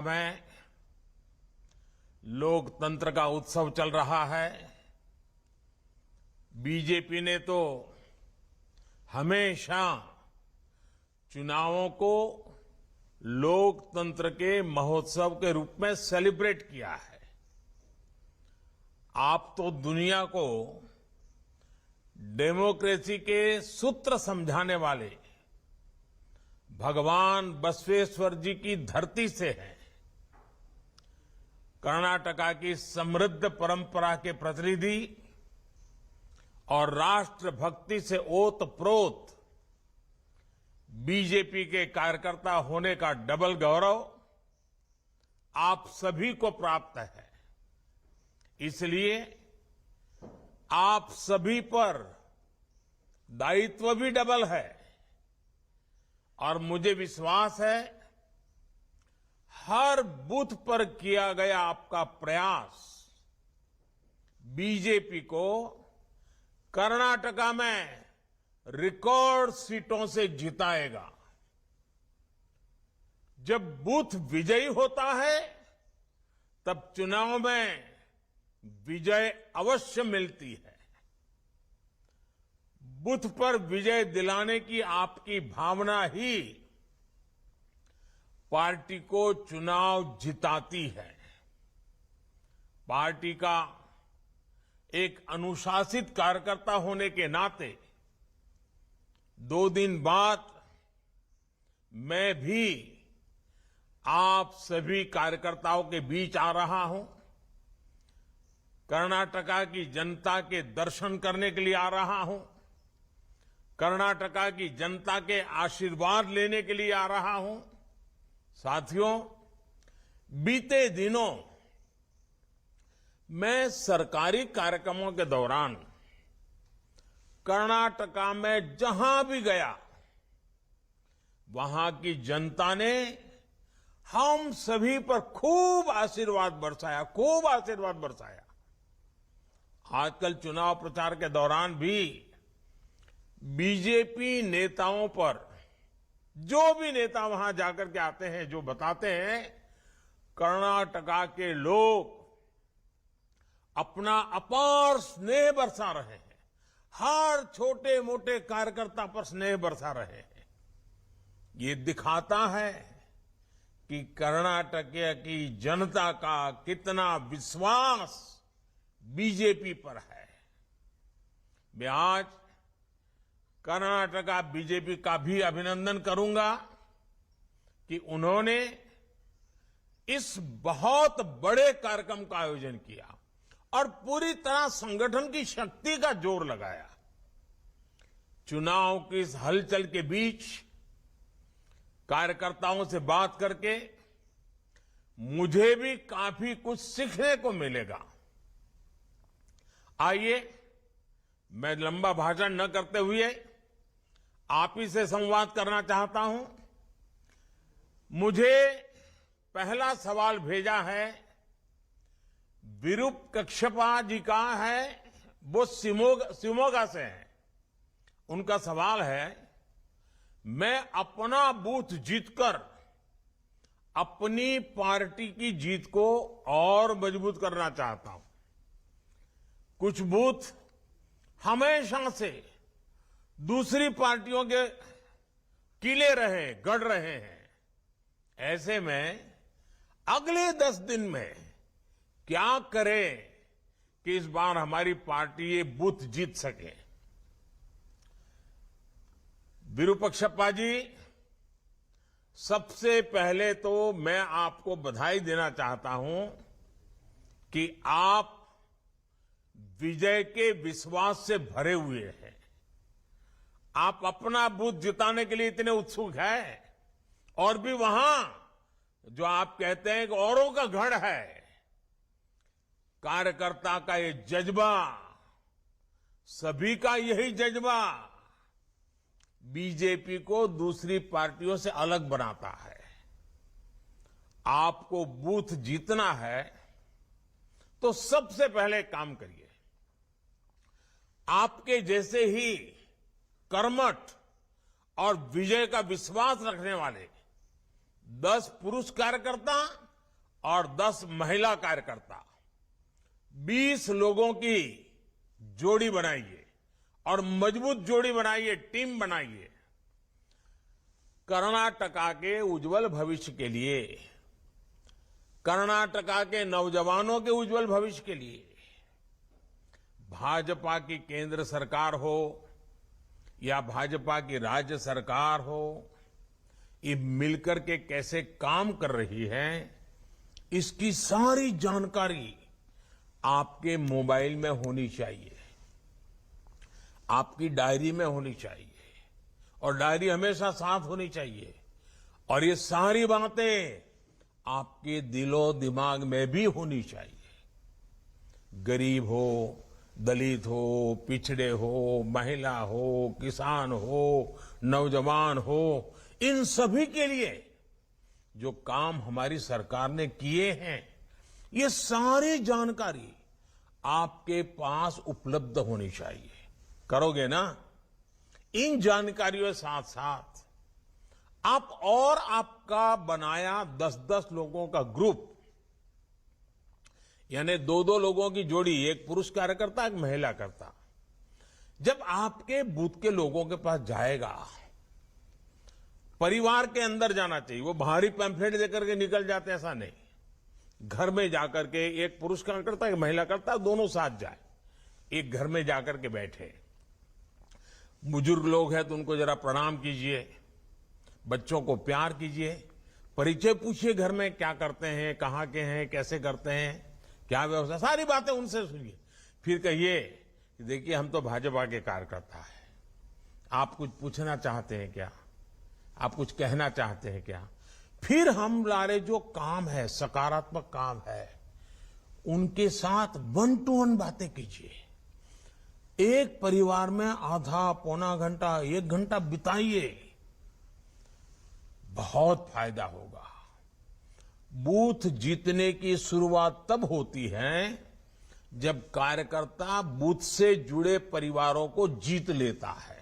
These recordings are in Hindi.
में लोकतंत्र का उत्सव चल रहा है। बीजेपी ने तो हमेशा चुनावों को लोकतंत्र के महोत्सव के रूप में सेलिब्रेट किया है। आप तो दुनिया को डेमोक्रेसी के सूत्र समझाने वाले भगवान बसवेश्वर जी की धरती से हैं। कर्नाटका की समृद्ध परंपरा के प्रतिनिधि और राष्ट्रभक्ति से ओतप्रोत बीजेपी के कार्यकर्ता होने का डबल गौरव आप सभी को प्राप्त है। इसलिए आप सभी पर दायित्व भी डबल है और मुझे विश्वास है हर बूथ पर किया गया आपका प्रयास बीजेपी को कर्नाटका में रिकॉर्ड सीटों से जिताएगा। जब बूथ विजयी होता है तब चुनाव में विजय अवश्य मिलती है। बूथ पर विजय दिलाने की आपकी भावना ही पार्टी को चुनाव जिताती है। पार्टी का एक अनुशासित कार्यकर्ता होने के नाते 2 दिन बाद मैं भी आप सभी कार्यकर्ताओं के बीच आ रहा हूं। कर्नाटका की जनता के दर्शन करने के लिए आ रहा हूं। कर्नाटका की जनता के आशीर्वाद लेने के लिए आ रहा हूं। साथियों, बीते दिनों मैं सरकारी कार्यक्रमों के दौरान कर्नाटका में जहां भी गया वहां की जनता ने हम सभी पर खूब आशीर्वाद बरसाया। आजकल चुनाव प्रचार के दौरान भी बीजेपी नेताओं पर जो भी नेता वहां जाकर के आते हैं जो बताते हैं, कर्नाटका के लोग अपना अपार स्नेह बरसा रहे हैं। हर छोटे मोटे कार्यकर्ता पर स्नेह बरसा रहे हैं। ये दिखाता है कि कर्नाटक की जनता का कितना विश्वास बीजेपी पर है। मैं आज कर्नाटका बीजेपी का भी अभिनंदन करूंगा कि उन्होंने इस बहुत बड़े कार्यक्रम का आयोजन किया और पूरी तरह संगठन की शक्ति का जोर लगाया। चुनाव की इस हलचल के बीच कार्यकर्ताओं से बात करके मुझे भी काफी कुछ सीखने को मिलेगा। आइए, मैं लंबा भाषण न करते हुए आप ही से संवाद करना चाहता हूं। मुझे पहला सवाल भेजा है विरूपाक्षप्पा जी का है, वो शिवमोगा से हैं। उनका सवाल है, मैं अपना बूथ जीतकर अपनी पार्टी की जीत को और मजबूत करना चाहता हूं। कुछ बूथ हमेशा से दूसरी पार्टियों के किले गढ़ रहे हैं। ऐसे में अगले 10 दिन में क्या करें कि इस बार हमारी पार्टी ये बूथ जीत सके। विरूपाक्षप्पा जी, सबसे पहले तो मैं आपको बधाई देना चाहता हूं कि आप विजय के विश्वास से भरे हुए हैं। आप अपना बूथ जिताने के लिए इतने उत्सुक हैं और भी वहां जो आप कहते हैं कि औरों का गढ़ है। कार्यकर्ता का ये जज्बा, सभी का यही जज्बा बीजेपी को दूसरी पार्टियों से अलग बनाता है। आपको बूथ जीतना है तो सबसे पहले काम करिए। आपके जैसे ही कर्मठ और विजय का विश्वास रखने वाले 10 पुरुष कार्यकर्ता और 10 महिला कार्यकर्ता 20 लोगों की जोड़ी बनाइए और मजबूत जोड़ी बनाइए, टीम बनाइए। कर्नाटका के उज्जवल भविष्य के लिए, कर्नाटका के नौजवानों के उज्जवल भविष्य के लिए भाजपा की केंद्र सरकार हो या भाजपा की राज्य सरकार हो, ये मिलकर के कैसे काम कर रही है, इसकी सारी जानकारी आपके मोबाइल में होनी चाहिए, आपकी डायरी में होनी चाहिए और डायरी हमेशा साथ होनी चाहिए। और ये सारी बातें आपके दिलो दिमाग में भी होनी चाहिए। गरीब हो, दलित हो, पिछड़े हो, महिला हो, किसान हो, नौजवान हो, इन सभी के लिए जो काम हमारी सरकार ने किए हैं, ये सारी जानकारी आपके पास उपलब्ध होनी चाहिए। करोगे ना? इन जानकारियों के साथ साथ आप और आपका बनाया 10-10 लोगों का ग्रुप, यानी 2-2 लोगों की जोड़ी, एक पुरुष कार्यकर्ता, एक महिला करता, जब आपके बूथ के लोगों के पास जाएगा, परिवार के अंदर जाना चाहिए। वो बाहरी पैम्फलेट देकर के निकल जाते, ऐसा नहीं। घर में जाकर के एक पुरुष कार्यकर्ता, एक महिला करता, दोनों साथ जाए, एक घर में जाकर के बैठे। बुजुर्ग लोग हैं तो उनको जरा प्रणाम कीजिए, बच्चों को प्यार कीजिए, परिचय पूछिए, घर में क्या करते हैं, कहाँ के हैं, कैसे करते हैं, क्या व्यवस्था, सारी बातें उनसे सुनिए। फिर कहिए कि देखिए हम तो भाजपा के कार्यकर्ता हैं, आप कुछ पूछना चाहते हैं क्या, आप कुछ कहना चाहते हैं क्या। फिर हम लारे जो काम है, सकारात्मक काम है, उनके साथ 1 to 1 बातें कीजिए। एक परिवार में आधा पौना घंटा, 1 घंटा बिताइए, बहुत फायदा होगा। बूथ जीतने की शुरुआत तब होती है जब कार्यकर्ता बूथ से जुड़े परिवारों को जीत लेता है,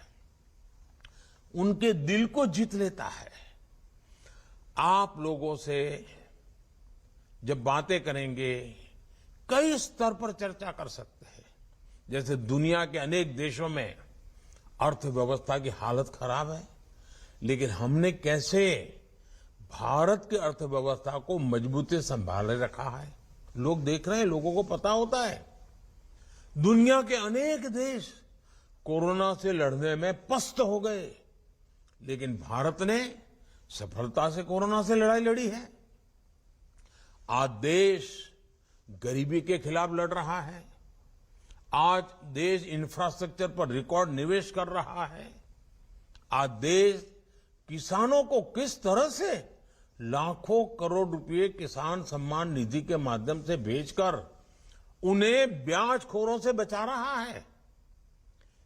उनके दिल को जीत लेता है। आप लोगों से जब बातें करेंगे, कई स्तर पर चर्चा कर सकते हैं। जैसे दुनिया के अनेक देशों में अर्थव्यवस्था की हालत खराब है, लेकिन हमने कैसे भारत की अर्थव्यवस्था को मजबूती से संभाले रखा है, लोग देख रहे हैं, लोगों को पता होता है। दुनिया के अनेक देश कोरोना से लड़ने में पस्त हो गए, लेकिन भारत ने सफलता से कोरोना से लड़ाई लड़ी है। आज देश गरीबी के खिलाफ लड़ रहा है, आज देश इंफ्रास्ट्रक्चर पर रिकॉर्ड निवेश कर रहा है, आज देश किसानों को किस तरह से लाखों करोड़ रुपए किसान सम्मान निधि के माध्यम से भेजकर उन्हें ब्याजखोरों से बचा रहा है।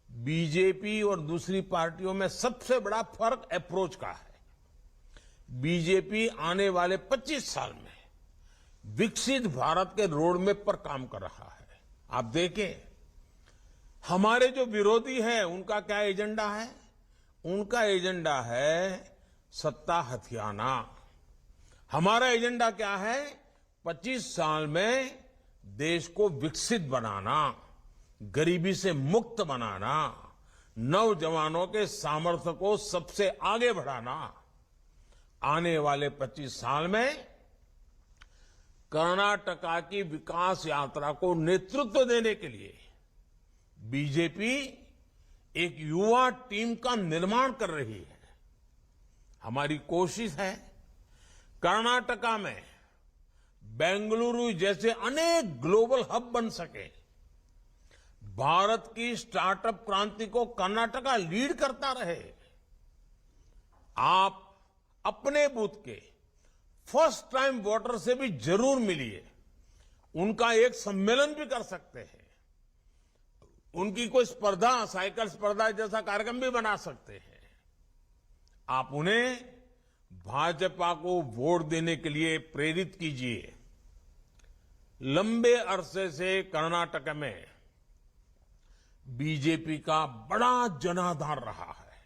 बीजेपी और दूसरी पार्टियों में सबसे बड़ा फर्क अप्रोच का है। बीजेपी आने वाले 25 साल में विकसित भारत के रोडमैप पर काम कर रहा है। आप देखें, हमारे जो विरोधी हैं उनका क्या एजेंडा है? उनका एजेंडा है सत्ता हथियाना। हमारा एजेंडा क्या है? 25 साल में देश को विकसित बनाना, गरीबी से मुक्त बनाना, नौजवानों के सामर्थ्य को सबसे आगे बढ़ाना। आने वाले 25 साल में कर्नाटका की विकास यात्रा को नेतृत्व देने के लिए बीजेपी एक युवा टीम का निर्माण कर रही है। हमारी कोशिश है कर्नाटका में बेंगलुरु जैसे अनेक ग्लोबल हब बन सके। भारत की स्टार्टअप क्रांति को कर्नाटका लीड करता रहे। आप अपने बूथ के फर्स्ट टाइम वोटर से भी जरूर मिलिए, उनका एक सम्मेलन भी कर सकते हैं, उनकी कोई स्पर्धा, साइकिल स्पर्धा जैसा कार्यक्रम भी बना सकते हैं। आप उन्हें भाजपा को वोट देने के लिए प्रेरित कीजिए। लंबे अरसे से कर्नाटक में बीजेपी का बड़ा जनाधार रहा है।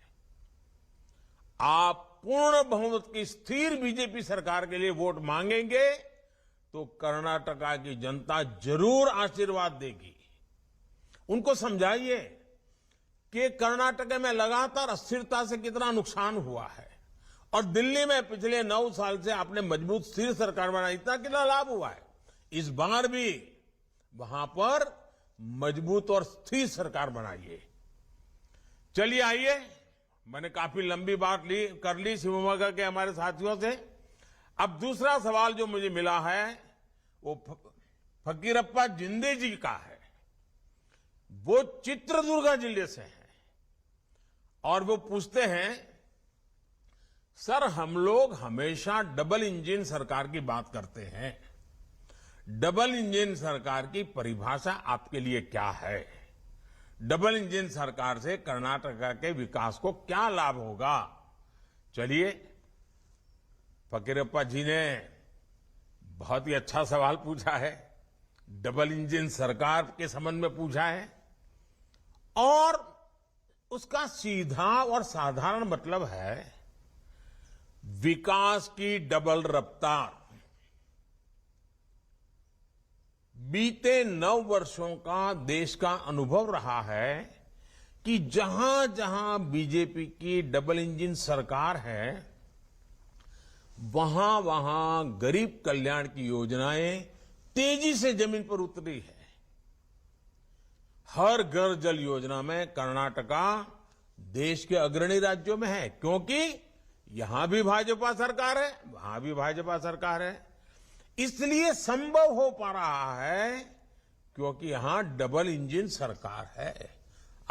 आप पूर्ण बहुमत की स्थिर बीजेपी सरकार के लिए वोट मांगेंगे तो कर्नाटका की जनता जरूर आशीर्वाद देगी। उनको समझाइए कि कर्नाटक में लगातार अस्थिरता से कितना नुकसान हुआ है और दिल्ली में पिछले 9 साल से आपने मजबूत स्थिर सरकार बनाई, इतना कितना लाभ हुआ है। इस बार भी वहां पर मजबूत और स्थिर सरकार बनाइए। चलिए आइए, मैंने काफी लंबी बात कर ली शिवमोगा के हमारे साथियों से। अब दूसरा सवाल जो मुझे मिला है वो फकीरप्पा जिंदे जी का है। वो चित्रदुर्गा जिले से हैं और वो पूछते हैं, सर हम लोग हमेशा डबल इंजन सरकार की बात करते हैं, डबल इंजन सरकार की परिभाषा आपके लिए क्या है? डबल इंजन सरकार से कर्नाटका के विकास को क्या लाभ होगा? चलिए, फकीरप्पा जी ने बहुत ही अच्छा सवाल पूछा है, डबल इंजन सरकार के संबंध में पूछा है और उसका सीधा और साधारण मतलब है विकास की डबल रफ्तार। बीते 9 वर्षों का देश का अनुभव रहा है कि जहां जहां बीजेपी की डबल इंजन सरकार है वहां वहां गरीब कल्याण की योजनाएं तेजी से जमीन पर उतरी है। हर घर जल योजना में कर्नाटका देश के अग्रणी राज्यों में है, क्योंकि यहां भी भाजपा सरकार है, वहां भी भाजपा सरकार है। इसलिए संभव हो पा रहा है क्योंकि यहां डबल इंजन सरकार है।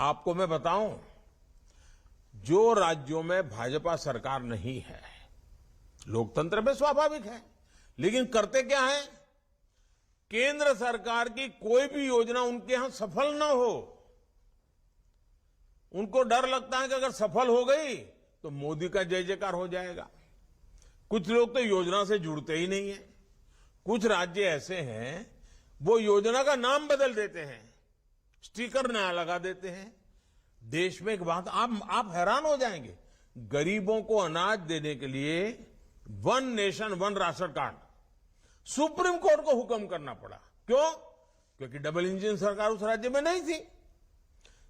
आपको मैं बताऊं, जो राज्यों में भाजपा सरकार नहीं है, लोकतंत्र में स्वाभाविक है, लेकिन करते क्या है, केंद्र सरकार की कोई भी योजना उनके यहां सफल ना हो, उनको डर लगता है कि अगर सफल हो गई तो मोदी का जय जयकार हो जाएगा। कुछ लोग तो योजना से जुड़ते ही नहीं है। कुछ राज्य ऐसे हैं वो योजना का नाम बदल देते हैं, स्टिकर नया लगा देते हैं। देश में एक बात आप हैरान हो जाएंगे, गरीबों को अनाज देने के लिए 1 nation 1 ration card supreme court को हुक्म करना पड़ा। क्यों? क्योंकि डबल इंजन सरकार उस राज्य में नहीं थी।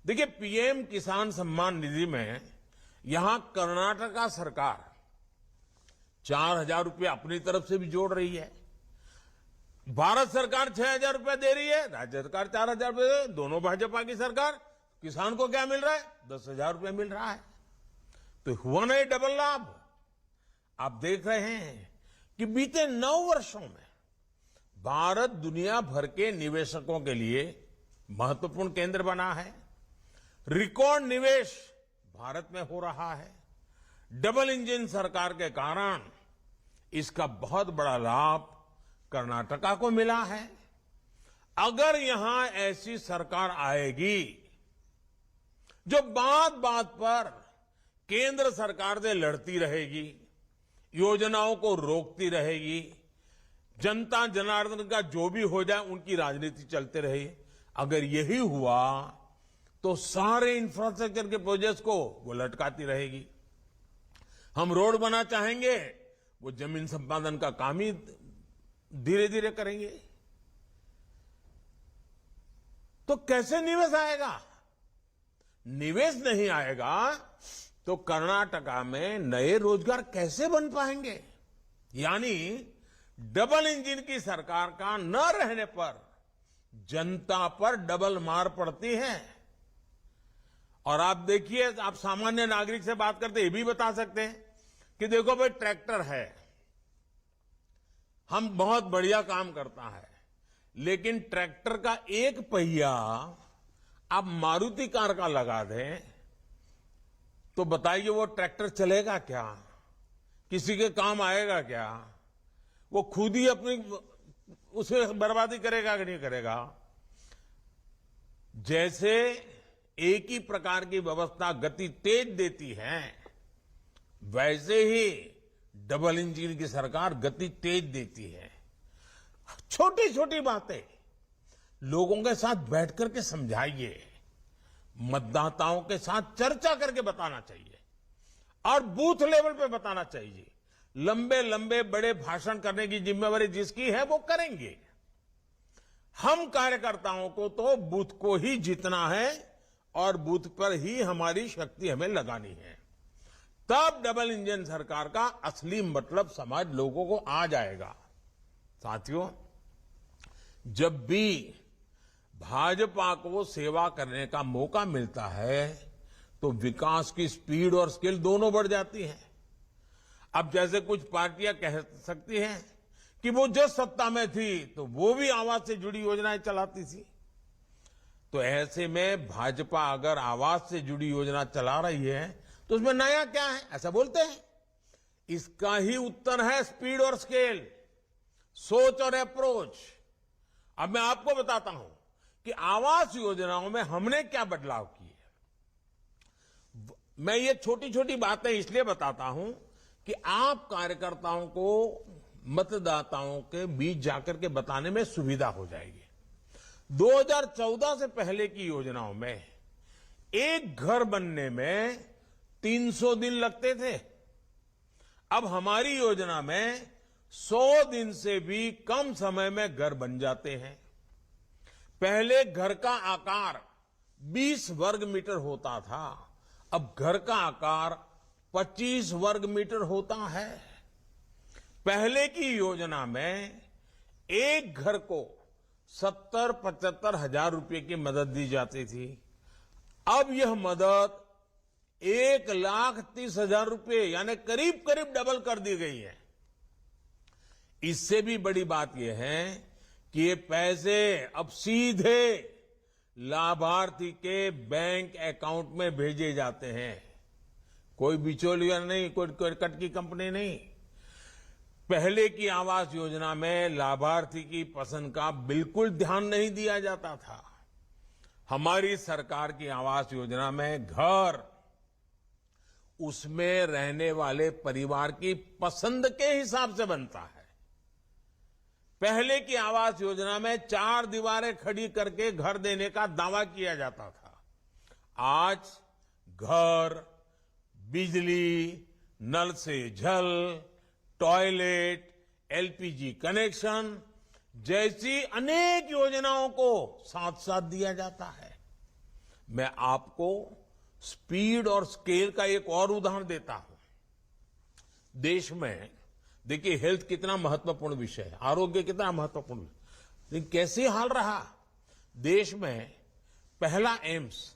देखिए, पीएम किसान सम्मान निधि में यहां कर्नाटका सरकार 4,000 रुपये अपनी तरफ से भी जोड़ रही है, भारत सरकार 6,000 रुपये दे रही है, राज्य सरकार 4,000 रुपये, दोनों भाजपा की सरकार। किसान को क्या मिल रहा है? 10,000 रुपये मिल रहा है। तो हुआ ना ये डबल लाभ। आप देख रहे हैं कि बीते 9 वर्षों में भारत दुनिया भर के निवेशकों के लिए महत्वपूर्ण केंद्र बना है। रिकॉर्ड निवेश भारत में हो रहा है। डबल इंजन सरकार के कारण इसका बहुत बड़ा लाभ कर्नाटका को मिला है। अगर यहां ऐसी सरकार आएगी जो बात बात पर केंद्र सरकार से लड़ती रहेगी, योजनाओं को रोकती रहेगी, जनता जनार्दन का जो भी हो जाए उनकी राजनीति चलते रहे, अगर यही हुआ तो सारे इंफ्रास्ट्रक्चर के प्रोजेक्ट्स को वो लटकाती रहेगी। हम रोड बना चाहेंगे, वो जमीन संपादन का काम ही धीरे धीरे करेंगे। तो कैसे निवेश आएगा? निवेश नहीं आएगा तो कर्नाटका में नए रोजगार कैसे बन पाएंगे? यानी डबल इंजन की सरकार का न रहने पर जनता पर डबल मार पड़ती है। और आप देखिए, आप सामान्य नागरिक से बात करते ये भी बता सकते हैं कि देखो भाई, ट्रैक्टर है, हम बहुत बढ़िया काम करता है, लेकिन ट्रैक्टर का एक पहिया आप मारुति कार का लगा दें तो बताइए वो ट्रैक्टर चलेगा क्या? किसी के काम आएगा क्या? वो खुद ही अपनी उसमें बर्बादी करेगा कि नहीं करेगा? जैसे एक ही प्रकार की व्यवस्था गति तेज देती है, वैसे ही डबल इंजन की सरकार गति तेज देती है। छोटी छोटी बातें लोगों के साथ बैठ करके समझाइए, मतदाताओं के साथ चर्चा करके बताना चाहिए और बूथ लेवल पे बताना चाहिए लंबे लंबे बड़े भाषण करने की जिम्मेवारी जिसकी है वो करेंगे। हम कार्यकर्ताओं को तो बूथ को ही जीतना है और बूथ पर ही हमारी शक्ति हमें लगानी है। तब डबल इंजन सरकार का असली मतलब समझ लोगों को आ जाएगा। साथियों, जब भी भाजपा को सेवा करने का मौका मिलता है तो विकास की स्पीड और स्किल दोनों बढ़ जाती है। अब जैसे कुछ पार्टियां कह सकती हैं कि वो जब सत्ता में थी तो वो भी आवास से जुड़ी योजनाएं चलाती थी, तो ऐसे में भाजपा अगर आवास से जुड़ी योजना चला रही है तो उसमें नया क्या है, ऐसा बोलते हैं। इसका ही उत्तर है स्पीड और स्केल, सोच और अप्रोच। अब मैं आपको बताता हूं कि आवास योजनाओं में हमने क्या बदलाव किए। मैं ये छोटी छोटी बातें इसलिए बताता हूं कि आप कार्यकर्ताओं को मतदाताओं के बीच जाकर के बताने में सुविधा हो जाएगी। 2014 से पहले की योजनाओं में एक घर बनने में 300 दिन लगते थे। अब हमारी योजना में 100 दिन से भी कम समय में घर बन जाते हैं। पहले घर का आकार 20 वर्ग मीटर होता था, अब घर का आकार 25 वर्ग मीटर होता है। पहले की योजना में एक घर को 70-75 हजार रुपए की मदद दी जाती थी। अब यह मदद 1,30,000 रुपए यानी करीब करीब डबल कर दी गई है। इससे भी बड़ी बात यह है कि ये पैसे अब सीधे लाभार्थी के बैंक अकाउंट में भेजे जाते हैं। कोई बिचौलिया नहीं, कोई कट की कंपनी नहीं। पहले की आवास योजना में लाभार्थी की पसंद का बिल्कुल ध्यान नहीं दिया जाता था। हमारी सरकार की आवास योजना में घर उसमें रहने वाले परिवार की पसंद के हिसाब से बनता है। पहले की आवास योजना में 4 दीवारें खड़ी करके घर देने का दावा किया जाता था। आज घर, बिजली, नल से जल, टॉयलेट, एलपीजी कनेक्शन जैसी अनेक योजनाओं को साथ साथ दिया जाता है। मैं आपको स्पीड और स्केल का एक और उदाहरण देता हूं। देश में देखिए हेल्थ कितना महत्वपूर्ण विषय है, आरोग्य कितना महत्वपूर्ण विषय, लेकिन कैसे हाल रहा। देश में पहला एम्स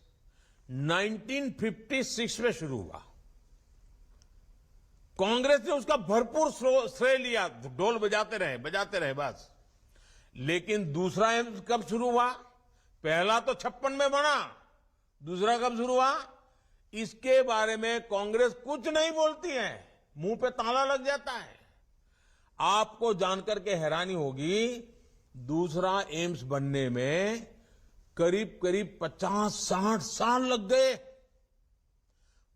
1956 में शुरू हुआ। कांग्रेस ने उसका भरपूर श्रेय लिया, ढोल बजाते रहे बस। लेकिन दूसरा एम्स कब शुरू हुआ? पहला तो 56 में बना, दूसरा कब शुरू हुआ इसके बारे में कांग्रेस कुछ नहीं बोलती है, मुंह पे ताला लग जाता है। आपको जानकर के हैरानी होगी, दूसरा एम्स बनने में करीब करीब 50-60 साल लग गए।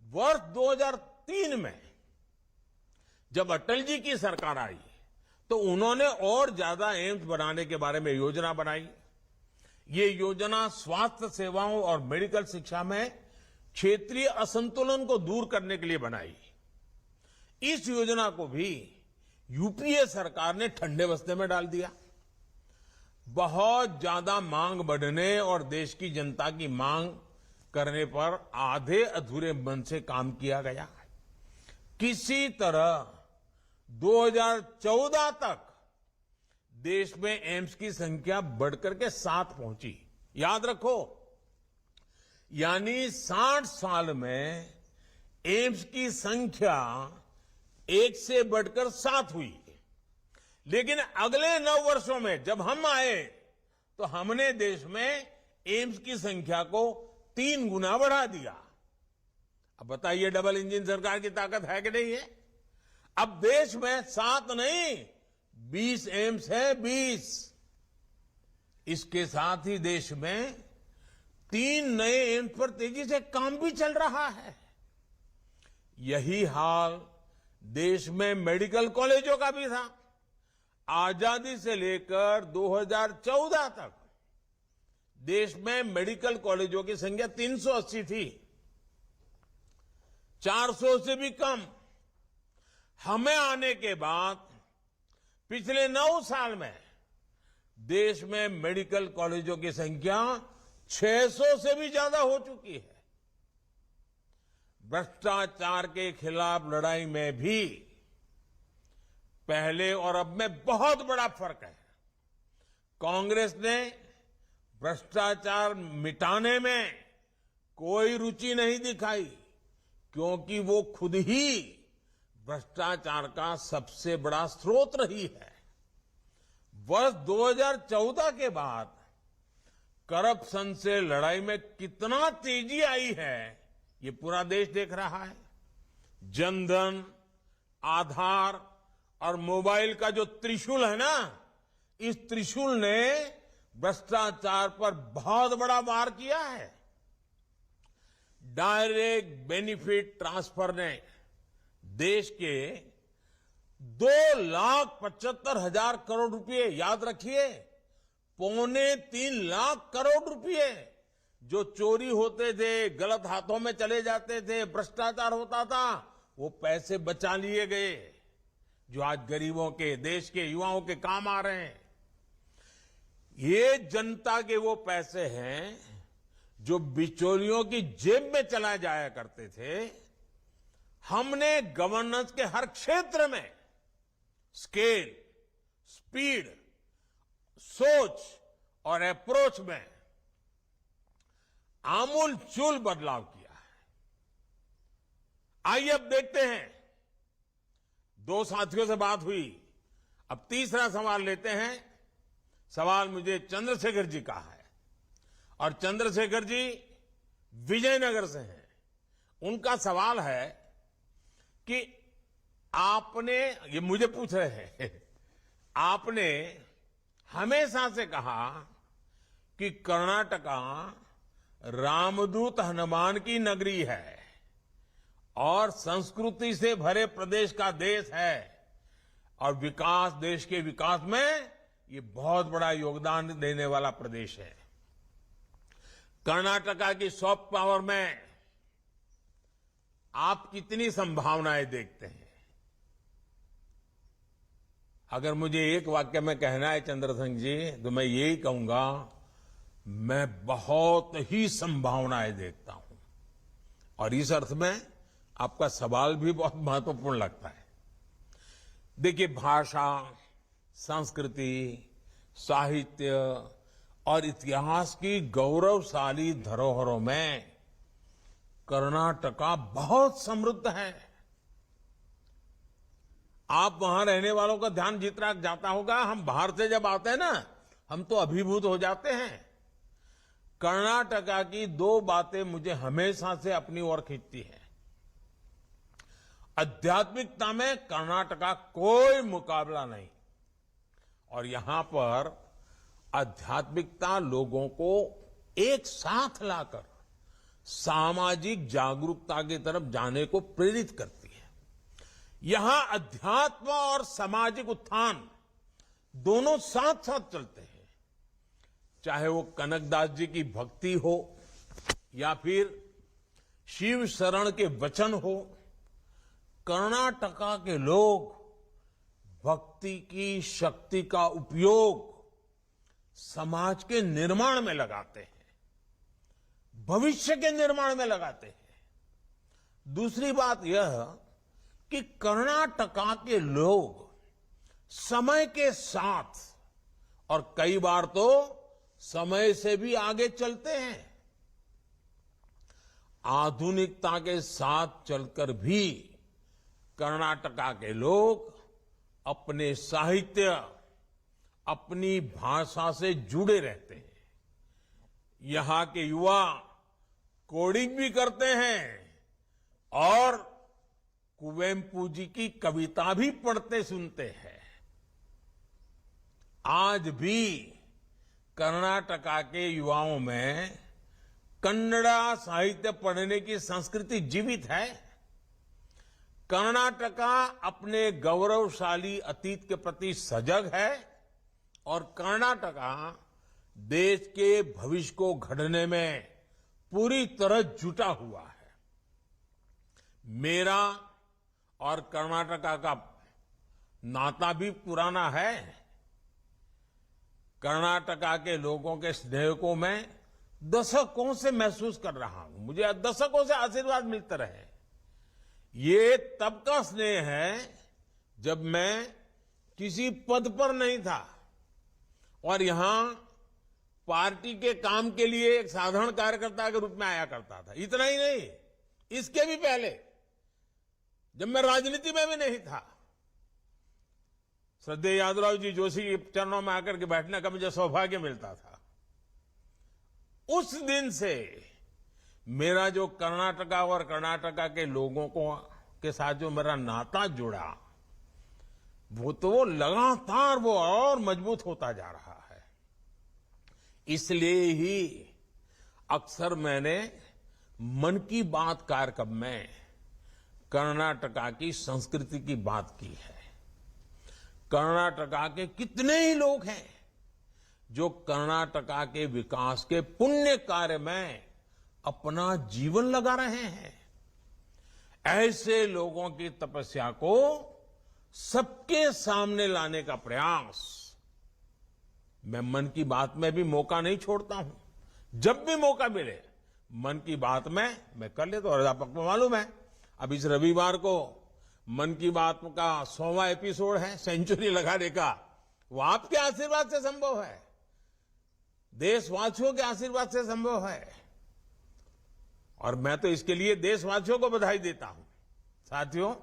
वर्ष 2003 में जब अटल जी की सरकार आई तो उन्होंने और ज्यादा एम्स बनाने के बारे में योजना बनाई। ये योजना स्वास्थ्य सेवाओं और मेडिकल शिक्षा में क्षेत्रीय असंतुलन को दूर करने के लिए बनाई। इस योजना को भी यूपीए सरकार ने ठंडे बस्ते में डाल दिया। बहुत ज्यादा मांग बढ़ने और देश की जनता की मांग करने पर आधे अधूरे मन से काम किया गया। किसी तरह 2014 तक देश में एम्स की संख्या बढ़कर के 7 पहुंची। याद रखो, यानी 60 साल में एम्स की संख्या 1 से बढ़कर 7 हुई। लेकिन अगले 9 वर्षों में जब हम आए तो हमने देश में एम्स की संख्या को 3 गुना बढ़ा दिया। अब बताइए डबल इंजन सरकार की ताकत है कि नहीं है? अब देश में 7 नहीं 20 एम्स है, 20। इसके साथ ही देश में 3 नए एम्स पर तेजी से काम भी चल रहा है। यही हाल देश में मेडिकल कॉलेजों का भी था। आजादी से लेकर 2014 तक देश में मेडिकल कॉलेजों की संख्या 380 थी, 400 से भी कम। हमें आने के बाद पिछले 9 साल में देश में मेडिकल कॉलेजों की संख्या 600 से भी ज्यादा हो चुकी है। भ्रष्टाचार के खिलाफ लड़ाई में भी पहले और अब में बहुत बड़ा फर्क है। कांग्रेस ने भ्रष्टाचार मिटाने में कोई रुचि नहीं दिखाई, क्योंकि वो खुद ही भ्रष्टाचार का सबसे बड़ा स्रोत रही है। वर्ष 2014 के बाद करप्शन से लड़ाई में कितना तेजी आई है, ये पूरा देश देख रहा है। जनधन, आधार और मोबाइल का जो त्रिशूल है ना, इस त्रिशूल ने भ्रष्टाचार पर बहुत बड़ा वार किया है। डायरेक्ट बेनिफिट ट्रांसफर ने देश के 2,75,000 करोड़ रुपए, याद रखिए, 2.25 लाख करोड़ रुपए जो चोरी होते थे, गलत हाथों में चले जाते थे, भ्रष्टाचार होता था, वो पैसे बचा लिए गए, जो आज गरीबों के, देश के युवाओं के काम आ रहे हैं। ये जनता के वो पैसे हैं जो बिचौलियों की जेब में चला जाया करते थे। हमने गवर्नेंस के हर क्षेत्र में स्केल, स्पीड, सोच और अप्रोच में आमूलचूल बदलाव किया है। आइए अब देखते हैं, 2 साथियों से बात हुई, अब तीसरा सवाल लेते हैं। सवाल मुझे चंद्रशेखर जी का है और चंद्रशेखर जी विजयनगर से हैं। उनका सवाल है कि आपने, ये मुझे पूछ रहे हैं, आपने हमेशा से कहा कि कर्नाटका रामदूत हनुमान की नगरी है और संस्कृति से भरे प्रदेश का देश है और विकास, देश के विकास में ये बहुत बड़ा योगदान देने वाला प्रदेश है। कर्नाटका की सॉफ्ट पावर में आप कितनी संभावनाएं देखते हैं? अगर मुझे एक वाक्य में कहना है चंद्रशेखर जी, तो मैं यही कहूंगा, मैं बहुत ही संभावनाएं देखता हूं। और इस अर्थ में आपका सवाल भी बहुत महत्वपूर्ण लगता है। देखिए, भाषा, संस्कृति, साहित्य और इतिहास की गौरवशाली धरोहरों में कर्नाटका बहुत समृद्ध है। आप वहां रहने वालों का ध्यान जितना जाता होगा, हम बाहर से जब आते हैं ना, हम तो अभिभूत हो जाते हैं। कर्नाटका की 2 बातें मुझे हमेशा से अपनी ओर खींचती है। आध्यात्मिकता में कर्नाटका कोई मुकाबला नहीं, और यहां पर आध्यात्मिकता लोगों को एक साथ लाकर सामाजिक जागरूकता की तरफ जाने को प्रेरित करती है। यहां अध्यात्म और सामाजिक उत्थान दोनों साथ साथ चलते हैं। चाहे वो कनकदास जी की भक्ति हो या फिर शिव शरण के वचन हो, कर्नाटका के लोग भक्ति की शक्ति का उपयोग समाज के निर्माण में लगाते हैं, भविष्य के निर्माण में लगाते हैं। दूसरी बात यह कि कर्नाटका के लोग समय के साथ और कई बार तो समय से भी आगे चलते हैं। आधुनिकता के साथ चलकर भी कर्नाटका के लोग अपने साहित्य, अपनी भाषा से जुड़े रहते हैं। यहां के युवा कोडिंग भी करते हैं और कुवेम्पू जी की कविता भी पढ़ते सुनते हैं। आज भी कर्नाटका के युवाओं में कन्नड़ा साहित्य पढ़ने की संस्कृति जीवित है। कर्नाटका अपने गौरवशाली अतीत के प्रति सजग है और कर्नाटका देश के भविष्य को गढ़ने में पूरी तरह जुटा हुआ है। मेरा और कर्नाटका का नाता भी पुराना है। कर्नाटका के लोगों के स्नेह को मैं दशकों से महसूस कर रहा हूं। मुझे दशकों से आशीर्वाद मिलते रहे। ये तब का स्नेह है जब मैं किसी पद पर नहीं था और यहां पार्टी के काम के लिए एक साधारण कार्यकर्ता के रूप में आया करता था। इतना ही नहीं, इसके भी पहले जब मैं राजनीति में भी नहीं था, श्रद्धेय यादवराव जी जोशी के चरणों में आकर के बैठने का मुझे सौभाग्य मिलता था। उस दिन से मेरा जो कर्नाटका और कर्नाटका के लोगों के साथ जो मेरा नाता जुड़ा, वो लगातार वो और मजबूत होता जा रहा है। इसलिए ही अक्सर मैंने मन की बात कार्यक्रम में कर्नाटका की संस्कृति की बात की है। कर्नाटका के कितने ही लोग हैं जो कर्नाटका के विकास के पुण्य कार्य में अपना जीवन लगा रहे हैं। ऐसे लोगों की तपस्या को सबके सामने लाने का प्रयास मैं मन की बात में भी मौका नहीं छोड़ता हूं। जब भी मौका मिले मन की बात में मैं कर लेता हूं। और आपको मालूम है, अब इस रविवार को मन की बात का 100वां एपिसोड है, सेंचुरी लगाने का। वो आपके आशीर्वाद से संभव है, देशवासियों के आशीर्वाद से संभव है। और मैं तो इसके लिए देशवासियों को बधाई देता हूं। साथियों,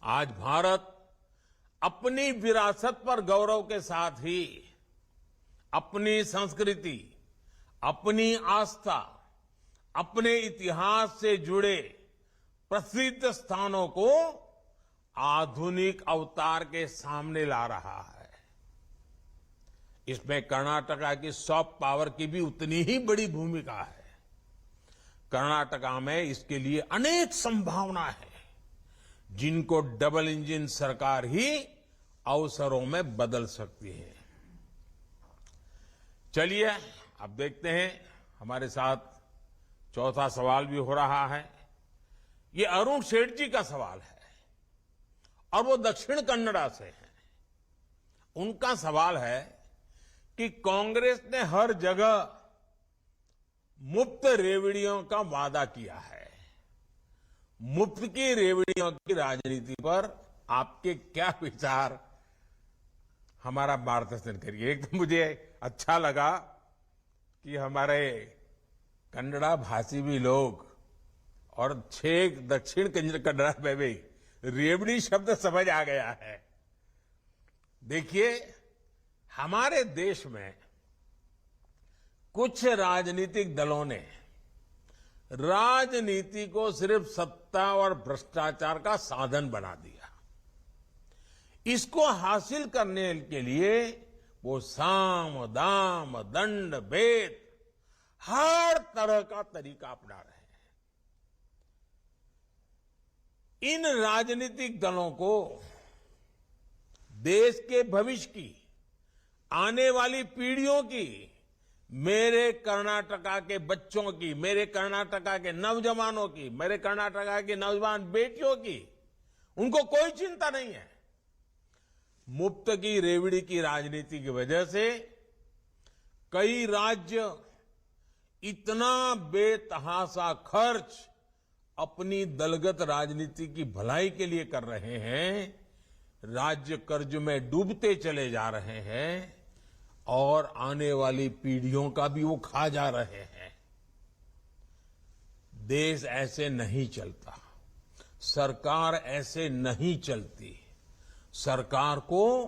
आज भारत अपनी विरासत पर गौरव के साथ ही अपनी संस्कृति, अपनी आस्था, अपने इतिहास से जुड़े प्रसिद्ध स्थानों को आधुनिक अवतार के सामने ला रहा है। इसमें कर्नाटका की सॉफ्ट पावर की भी उतनी ही बड़ी भूमिका है। कर्नाटका में इसके लिए अनेक संभावना है जिनको डबल इंजन सरकार ही अवसरों में बदल सकती है। चलिए अब देखते हैं, हमारे साथ चौथा सवाल भी हो रहा है। ये अरुण सेठ जी का सवाल है और वो दक्षिण कन्नड़ा से हैं। उनका सवाल है कि कांग्रेस ने हर जगह मुफ्त रेवड़ियों का वादा किया है। मुफ्त की रेवड़ियों की राजनीति पर आपके क्या विचार, हमारा मार्गदर्शन करिए। एक तो मुझे अच्छा लगा कि हमारे कन्नड़ा भाषी भी लोग और छेक दक्षिण कन्नड़ा में भी रेवड़ी शब्द समझ आ गया है। देखिए, हमारे देश में कुछ राजनीतिक दलों ने राजनीति को सिर्फ सत्ता और भ्रष्टाचार का साधन बना दिया। इसको हासिल करने के लिए वो साम दाम दंड भेद हर तरह का तरीका अपना रहे हैं। इन राजनीतिक दलों को देश के भविष्य की, आने वाली पीढ़ियों की, मेरे कर्नाटका के बच्चों की, मेरे कर्नाटका के नौजवानों की, मेरे कर्नाटका की नौजवान बेटियों की, उनको कोई चिंता नहीं है। मुफ्त की रेवड़ी की राजनीति की वजह से कई राज्य इतना बेतहाशा खर्च अपनी दलगत राजनीति की भलाई के लिए कर रहे हैं, राज्य कर्ज में डूबते चले जा रहे हैं और आने वाली पीढ़ियों का भी वो खा जा रहे हैं। देश ऐसे नहीं चलता, सरकार ऐसे नहीं चलती। सरकार को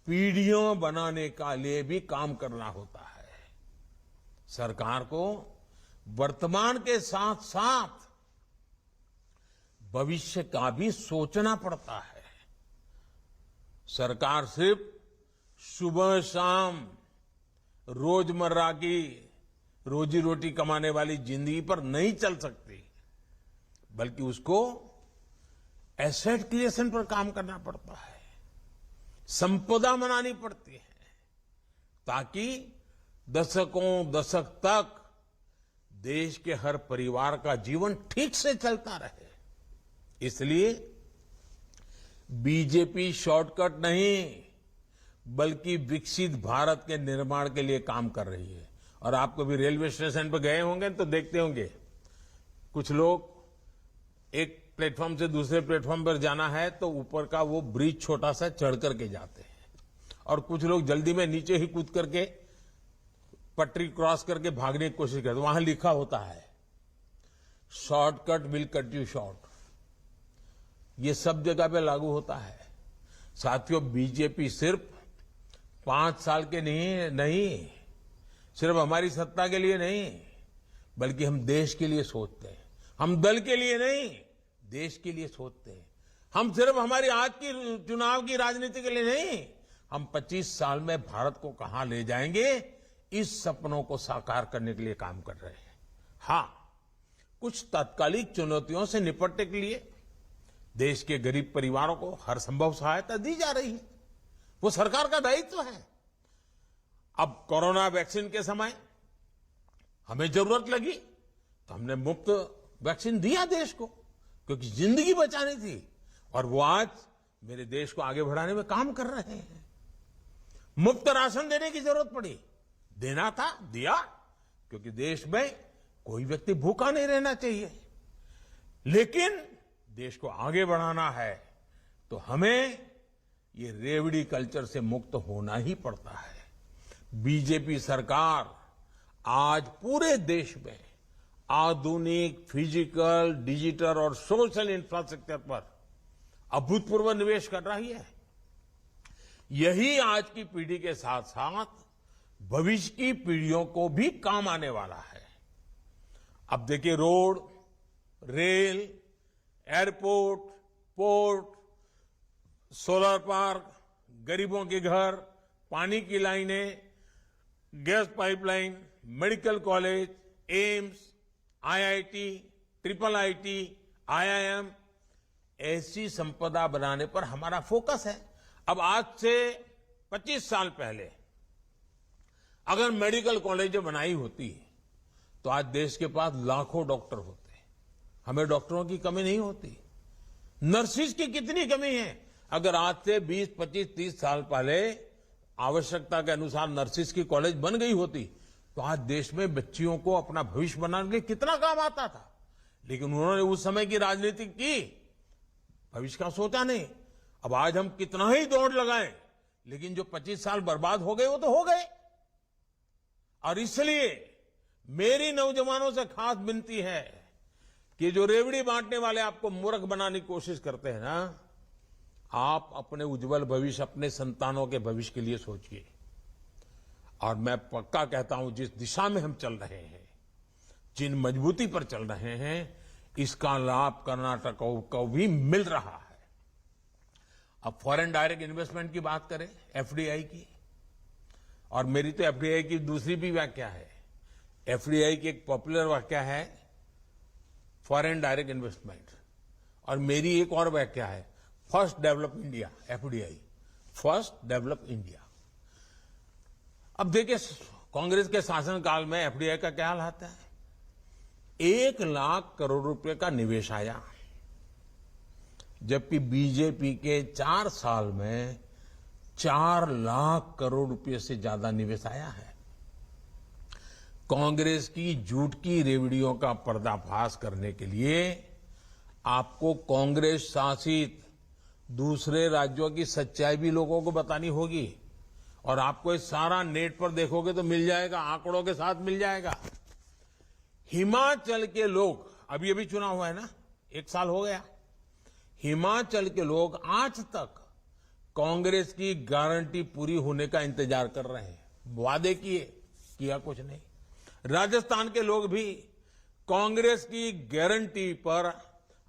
पीढ़ियों बनाने का लिए भी काम करना होता है। सरकार को वर्तमान के साथ साथ भविष्य का भी सोचना पड़ता है। सरकार सिर्फ सुबह शाम रोजमर्रा की रोजी रोटी कमाने वाली जिंदगी पर नहीं चल सकती, बल्कि उसको एसेट क्रिएशन पर काम करना पड़ता है, संपदा बनानी पड़ती है, ताकि दशकों दशक तक देश के हर परिवार का जीवन ठीक से चलता रहे। इसलिए बीजेपी शॉर्टकट नहीं बल्कि विकसित भारत के निर्माण के लिए काम कर रही है। और आप कभी रेलवे स्टेशन पर गए होंगे तो देखते होंगे कुछ लोग एक प्लेटफॉर्म से दूसरे प्लेटफॉर्म पर जाना है तो ऊपर का वो ब्रिज छोटा सा चढ़ करके जाते हैं, और कुछ लोग जल्दी में नीचे ही कूद करके पटरी क्रॉस करके भागने की कोशिश करते हैं। वहां लिखा होता है shortcut will cut you short. ये सब जगह पे लागू होता है। साथियों, बीजेपी सिर्फ 5 साल के नहीं, सिर्फ हमारी सत्ता के लिए नहीं, बल्कि हम देश के लिए सोचते हैं। हम दल के लिए नहीं, देश के लिए सोचते हैं। हम सिर्फ हमारी आज की चुनाव की राजनीति के लिए नहीं, हम 25 साल में भारत को कहां ले जाएंगे, इस सपनों को साकार करने के लिए काम कर रहे हैं। हां, कुछ तात्कालिक चुनौतियों से निपटने के लिए देश के गरीब परिवारों को हर संभव सहायता दी जा रही है। वो सरकार का दायित्व है। अब कोरोना वैक्सीन के समय हमें जरूरत लगी तो हमने मुफ्त वैक्सीन दिया देश को, क्योंकि जिंदगी बचानी थी। और वो आज मेरे देश को आगे बढ़ाने में काम कर रहे हैं। मुफ्त राशन देने की जरूरत पड़ी, देना था, दिया, क्योंकि देश में कोई व्यक्ति भूखा नहीं रहना चाहिए। लेकिन देश को आगे बढ़ाना है तो हमें ये रेवड़ी कल्चर से मुक्त होना ही पड़ता है। बीजेपी सरकार आज पूरे देश में आधुनिक फिजिकल, डिजिटल और सोशल इंफ्रास्ट्रक्चर पर अभूतपूर्व निवेश कर रही है। यही आज की पीढ़ी के साथ साथ भविष्य की पीढ़ियों को भी काम आने वाला है। अब देखिए, road, rail, airport, port, solar park, गरीबों के घर, पानी की लाइनें, gas pipeline, medical college, AIIMS, IIT, triple IT, IIM, ऐसी संपदा बनाने पर हमारा फोकस है। अब आज से 25 साल पहले अगर मेडिकल कॉलेज बनाई होती तो आज देश के पास लाखों डॉक्टर होते। हमें डॉक्टरों की कमी नहीं होती। नर्सिस की कितनी कमी है। अगर आज से 20, 25, 30 साल पहले आवश्यकता के अनुसार नर्सिस की कॉलेज बन गई होती तो आज देश में बच्चियों को अपना भविष्य बनाने के लिए कितना काम आता था। लेकिन उन्होंने उस समय की राजनीति की, भविष्य का सोचा नहीं। अब आज हम कितना ही दौड़ लगाएं, लेकिन जो 25 साल बर्बाद हो गए वो तो हो गए। और इसलिए मेरी नौजवानों से खास विनती है कि जो रेवड़ी बांटने वाले आपको मूर्ख बनाने की कोशिश करते हैं ना, आप अपने उज्जवल भविष्य, अपने संतानों के भविष्य के लिए सोचिए। और मैं पक्का कहता हूं, जिस दिशा में हम चल रहे हैं, जिन मजबूती पर चल रहे हैं, इसका लाभ कर्नाटक को भी मिल रहा है। अब फॉरेन डायरेक्ट इन्वेस्टमेंट की बात करें, एफडीआई की, और मेरी तो एफडीआई की दूसरी भी व्याख्या है। एफडीआई की एक पॉपुलर व्याख्या है फॉरेन डायरेक्ट इन्वेस्टमेंट, और मेरी एक और व्याख्या है first develop India, FDI, first develop India. अब देखिए, कांग्रेस के शासनकाल में एफडीआई का क्या हाल आता है। 1 लाख करोड़ रुपए का निवेश आया, जबकि बीजेपी के 4 साल में 4 लाख करोड़ रुपए से ज्यादा निवेश आया है। कांग्रेस की झूठ की रेवड़ियों का पर्दाफाश करने के लिए आपको कांग्रेस शासित दूसरे राज्यों की सच्चाई भी लोगों को बतानी होगी। और आपको ये सारा नेट पर देखोगे तो मिल जाएगा, आंकड़ों के साथ मिल जाएगा। हिमाचल के लोग, अभी अभी चुनाव हुआ है ना, 1 साल हो गया, हिमाचल के लोग आज तक कांग्रेस की गारंटी पूरी होने का इंतजार कर रहे हैं। वादे किया कुछ नहीं। राजस्थान के लोग भी कांग्रेस की गारंटी पर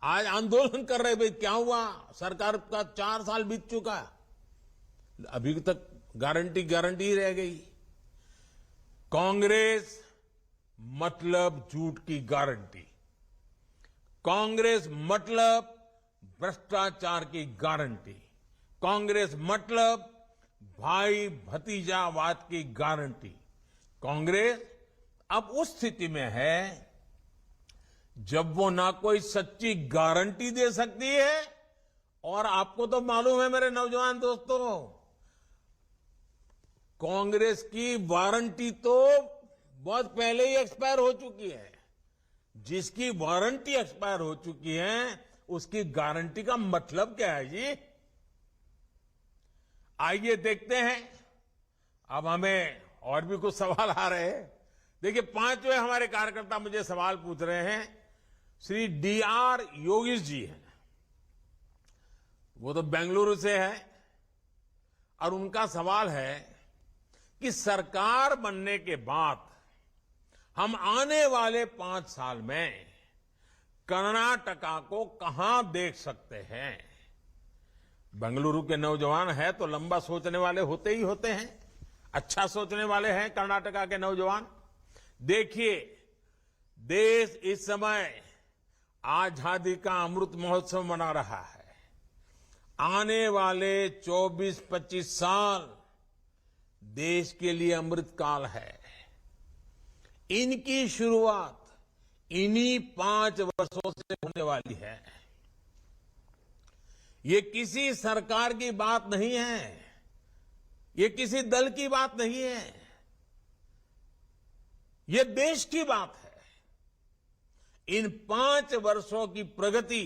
आज आंदोलन कर रहे। भाई क्या हुआ, सरकार का 4 साल बीत चुका, अभी तक गारंटी ही रह गई। कांग्रेस मतलब झूठ की गारंटी, कांग्रेस मतलब भ्रष्टाचार की गारंटी, कांग्रेस मतलब भाई भतीजावाद की गारंटी। कांग्रेस अब उस स्थिति में है जब वो ना कोई सच्ची गारंटी दे सकती है, और आपको तो मालूम है मेरे नौजवान दोस्तों, कांग्रेस की वारंटी तो बहुत पहले ही एक्सपायर हो चुकी है। जिसकी वारंटी एक्सपायर हो चुकी है, उसकी गारंटी का मतलब क्या है जी? आइए देखते हैं। अब हमें और भी कुछ सवाल आ रहे हैं। देखिए, 5वें हमारे कार्यकर्ता मुझे सवाल पूछ रहे हैं। श्री DR योगेश जी हैं, वो तो बेंगलुरु से है, और उनका सवाल है कि सरकार बनने के बाद हम आने वाले 5 साल में कर्नाटका को कहां देख सकते हैं? बेंगलुरु के नौजवान है तो लंबा सोचने वाले होते ही होते हैं, अच्छा सोचने वाले हैं कर्नाटका के नौजवान। देखिए, देश इस समय आजादी का अमृत महोत्सव मना रहा है। आने वाले 24-25 साल देश के लिए अमृत काल है। इनकी शुरुआत इन्हीं 5 वर्षों से होने वाली है। ये किसी सरकार की बात नहीं है, ये किसी दल की बात नहीं है, ये देश की बात है। इन 5 वर्षों की प्रगति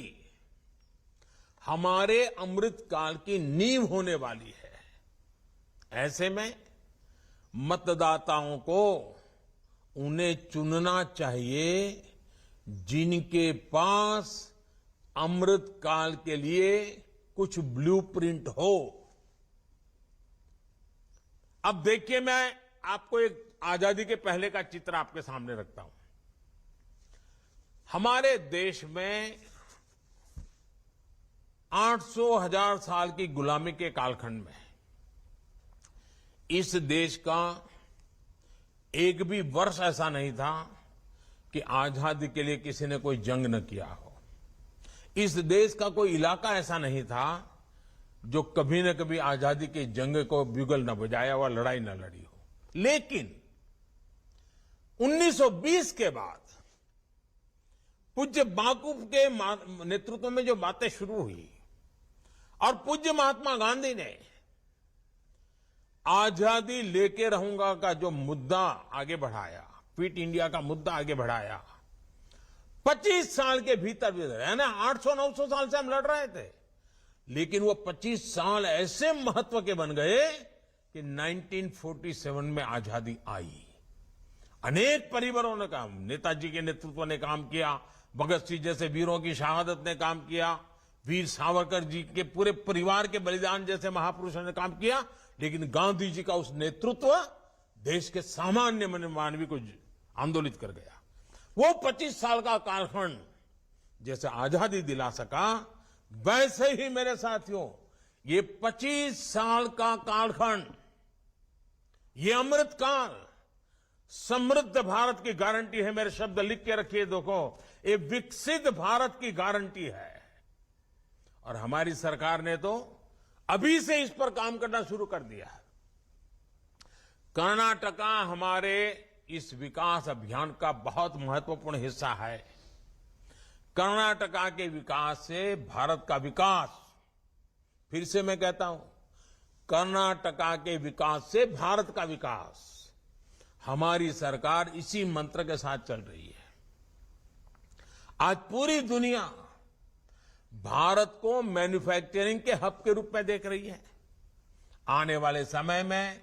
हमारे अमृत काल की नींव होने वाली है। ऐसे में मतदाताओं को उन्हें चुनना चाहिए जिनके पास अमृत काल के लिए कुछ ब्लूप्रिंट हो। अब देखिए, मैं आपको एक आजादी के पहले का चित्र आपके सामने रखता हूं। हमारे देश में 800,000 साल की गुलामी के कालखंड में इस देश का एक भी वर्ष ऐसा नहीं था कि आजादी के लिए किसी ने कोई जंग न किया हो। इस देश का कोई इलाका ऐसा नहीं था जो कभी न कभी आजादी की जंग को ब्यूगल न बजाया हुआ, लड़ाई न लड़ी हो। लेकिन 1920 के बाद पूज्य बापू के नेतृत्व में जो बातें शुरू हुई और पूज्य महात्मा गांधी ने आजादी लेके रहूंगा का जो मुद्दा आगे बढ़ाया, क्विट इंडिया का मुद्दा आगे बढ़ाया, 25 साल के भीतर है ना, 800-900 साल से हम लड़ रहे थे, लेकिन वो 25 साल ऐसे महत्व के बन गए कि 1947 में आजादी आई। अनेक परिवारों ने काम, नेताजी के नेतृत्व ने काम किया, भगत सिंह जैसे वीरों की शहादत ने काम किया, वीर सावरकर जी के पूरे परिवार के बलिदान जैसे महापुरुषों ने काम किया, लेकिन गांधी जी का उस नेतृत्व देश के सामान्य मानवीय को आंदोलित कर गया। वो 25 साल का कालखंड जैसे आजादी दिला सका, वैसे ही मेरे साथियों ये 25 साल का कालखंड, ये अमृत काल समृद्ध भारत की गारंटी है। मेरे शब्द लिख के रखिए, देखो, ये विकसित भारत की गारंटी है। और हमारी सरकार ने तो अभी से इस पर काम करना शुरू कर दिया है। कर्नाटका हमारे इस विकास अभियान का बहुत महत्वपूर्ण हिस्सा है। कर्नाटका के विकास से भारत का विकास, फिर से मैं कहता हूं, कर्नाटका के विकास से भारत का विकास, हमारी सरकार इसी मंत्र के साथ चल रही है। आज पूरी दुनिया भारत को मैन्युफैक्चरिंग के हब के रूप में देख रही है। आने वाले समय में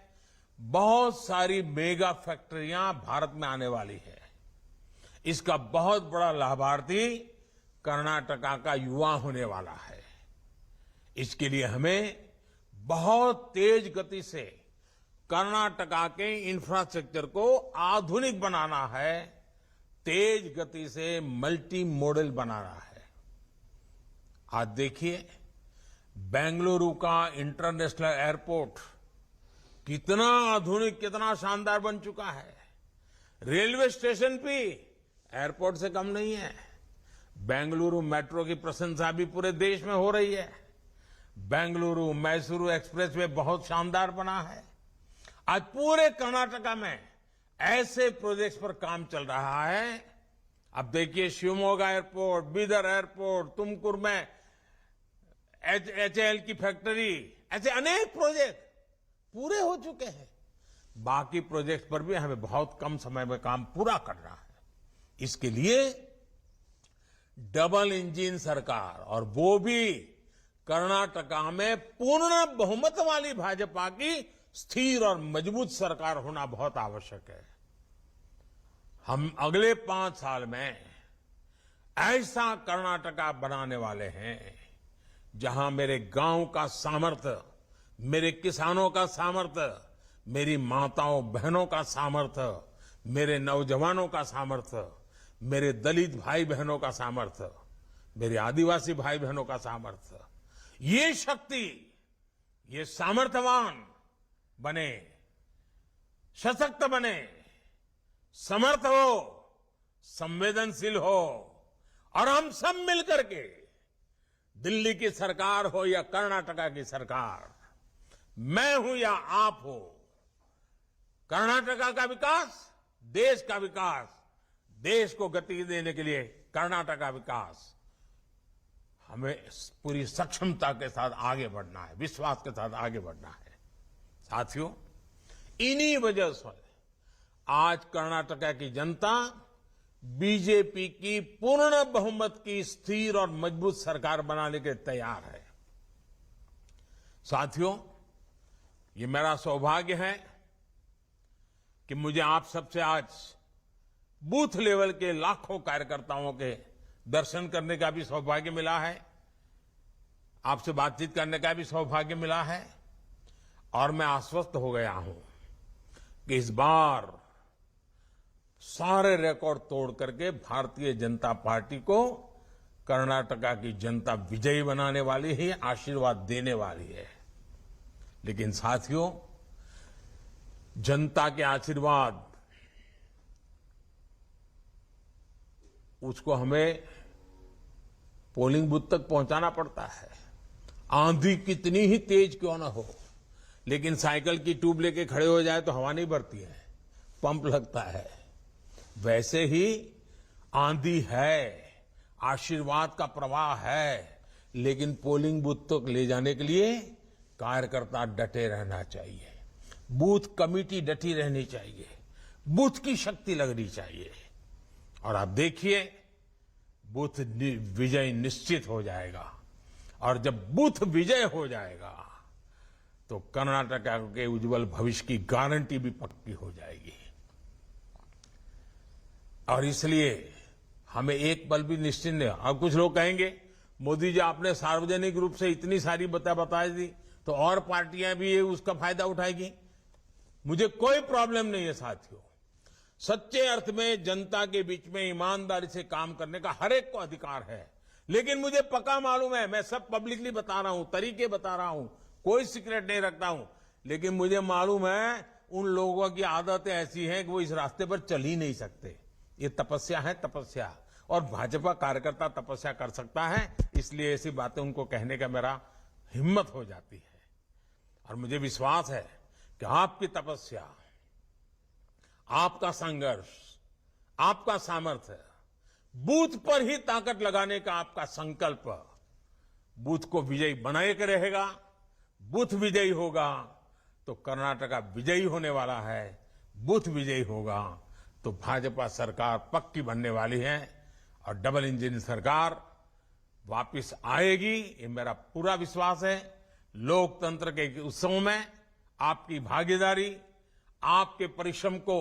बहुत सारी मेगा फैक्ट्रियां भारत में आने वाली है। इसका बहुत बड़ा लाभार्थी कर्नाटका का युवा होने वाला है। इसके लिए हमें बहुत तेज गति से कर्नाटका के इंफ्रास्ट्रक्चर को आधुनिक बनाना है, तेज गति से मल्टी मॉडल बनाना है। आज देखिए, बेंगलुरु का इंटरनेशनल एयरपोर्ट कितना आधुनिक, कितना शानदार बन चुका है। रेलवे स्टेशन भी एयरपोर्ट से कम नहीं है। बेंगलुरु मेट्रो की प्रशंसा भी पूरे देश में हो रही है। बेंगलुरु मैसूरू एक्सप्रेस वे बहुत शानदार बना है। आज पूरे कर्नाटका में ऐसे प्रोजेक्ट्स पर काम चल रहा है अब देखिए शिवमोगा एयरपोर्ट, बीदर एयरपोर्ट, तुमकुर में HAL की फैक्ट्री, ऐसे अनेक प्रोजेक्ट पूरे हो चुके हैं। बाकी प्रोजेक्ट पर भी हमें बहुत कम समय में काम पूरा करना है। इसके लिए डबल इंजन सरकार, और वो भी कर्नाटका में पूर्ण बहुमत वाली भाजपा की स्थिर और मजबूत सरकार होना बहुत आवश्यक है। हम अगले 5 साल में ऐसा कर्नाटका बनाने वाले हैं जहां मेरे गांव का सामर्थ्य, मेरे किसानों का सामर्थ्य, मेरी माताओं बहनों का सामर्थ्य, मेरे नौजवानों का सामर्थ्य, मेरे दलित भाई बहनों का सामर्थ्य, मेरे आदिवासी भाई बहनों का सामर्थ्य, ये शक्ति, ये सामर्थ्यवान बने, सशक्त बने, समर्थ हो, संवेदनशील हो, और हम सब मिलकर के दिल्ली की सरकार हो या कर्नाटका की सरकार, मैं हूं या आप हो, कर्नाटका का विकास, देश का विकास, देश को गति देने के लिए कर्नाटका का विकास, हमें पूरी सक्षमता के साथ आगे बढ़ना है, विश्वास के साथ आगे बढ़ना है। साथियों, इन्हीं वजह से आज कर्नाटका की जनता बीजेपी की पूर्ण बहुमत की स्थिर और मजबूत सरकार बनाने के तैयार है। साथियों, ये मेरा सौभाग्य है कि मुझे आप सबसे आज बूथ लेवल के लाखों कार्यकर्ताओं के दर्शन करने का भी सौभाग्य मिला है, आपसे बातचीत करने का भी सौभाग्य मिला है, और मैं आश्वस्त हो गया हूं कि इस बार सारे रिकॉर्ड तोड़ करके भारतीय जनता पार्टी को कर्नाटका की जनता विजयी बनाने वाली है, आशीर्वाद देने वाली है। लेकिन साथियों, जनता के आशीर्वाद उसको हमें पोलिंग बूथ तक पहुंचाना पड़ता है। आंधी कितनी ही तेज क्यों ना हो, लेकिन साइकिल की ट्यूब लेके खड़े हो जाए तो हवा नहीं भरती है, पंप लगता है। वैसे ही आंधी है, आशीर्वाद का प्रवाह है, लेकिन पोलिंग बूथ तक ले जाने के लिए कार्यकर्ता डटे रहना चाहिए, बूथ कमेटी डटी रहनी चाहिए, बूथ की शक्ति लगनी चाहिए। और आप देखिए, बूथ विजय निश्चित हो जाएगा, और जब बूथ विजय हो जाएगा तो कर्नाटका के उज्जवल भविष्य की गारंटी भी पक्की हो जाएगी। और इसलिए हमें एक पल भी निश्चिंत नहीं। अब कुछ लोग कहेंगे, मोदी जी आपने सार्वजनिक रूप से इतनी सारी बता दी तो और पार्टियां भी उसका फायदा उठाएगी। मुझे कोई प्रॉब्लम नहीं है साथियों। सच्चे अर्थ में जनता के बीच में ईमानदारी से काम करने का हर एक को अधिकार है, लेकिन मुझे पक्का मालूम है, मैं सब पब्लिकली बता रहा हूं, तरीके बता रहा हूं, कोई सीक्रेट नहीं रखता हूं, लेकिन मुझे मालूम है उन लोगों की आदतें ऐसी हैं कि वो इस रास्ते पर चल ही नहीं सकते। ये तपस्या है, तपस्या, और भाजपा कार्यकर्ता तपस्या कर सकता है, इसलिए ऐसी बातें उनको कहने का मेरा हिम्मत हो जाती है। और मुझे विश्वास है कि आपकी तपस्या, आपका संघर्ष, आपका सामर्थ्य, बूथ पर ही ताकत लगाने का आपका संकल्प बूथ को विजयी बनाए के रहेगा। बूथ विजयी होगा तो कर्नाटका विजयी होने वाला है, बूथ विजयी होगा तो भाजपा सरकार पक्की बनने वाली है, और डबल इंजन सरकार वापस आएगी, ये मेरा पूरा विश्वास है। लोकतंत्र के उत्सव में आपकी भागीदारी, आपके परिश्रम को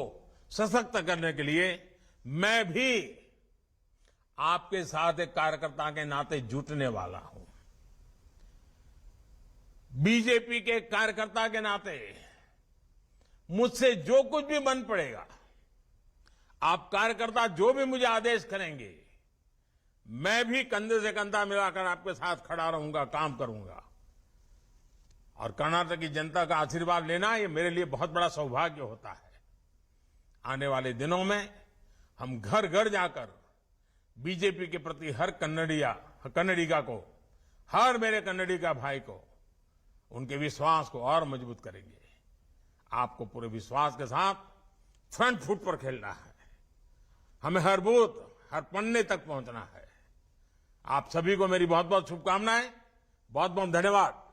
सशक्त करने के लिए मैं भी आपके साथ एक कार्यकर्ता के नाते जुटने वाला हूं। बीजेपी के कार्यकर्ता के नाते मुझसे जो कुछ भी बन पड़ेगा, आप कार्यकर्ता जो भी मुझे आदेश करेंगे, मैं भी कंधे से कंधा मिलाकर आपके साथ खड़ा रहूंगा, काम करूंगा। और कर्नाटक की जनता का आशीर्वाद लेना, ये मेरे लिए बहुत बड़ा सौभाग्य होता है। आने वाले दिनों में हम घर घर जाकर बीजेपी के प्रति हर कन्नडिगा को, हर मेरे कन्नडिगा भाई को, उनके विश्वास को और मजबूत करेंगे। आपको पूरे विश्वास के साथ फ्रंट फुट पर खेलना है। हमें हर बूथ, हर पन्ने तक पहुंचना है। आप सभी को मेरी बहुत बहुत शुभकामनाएं, बहुत बहुत धन्यवाद।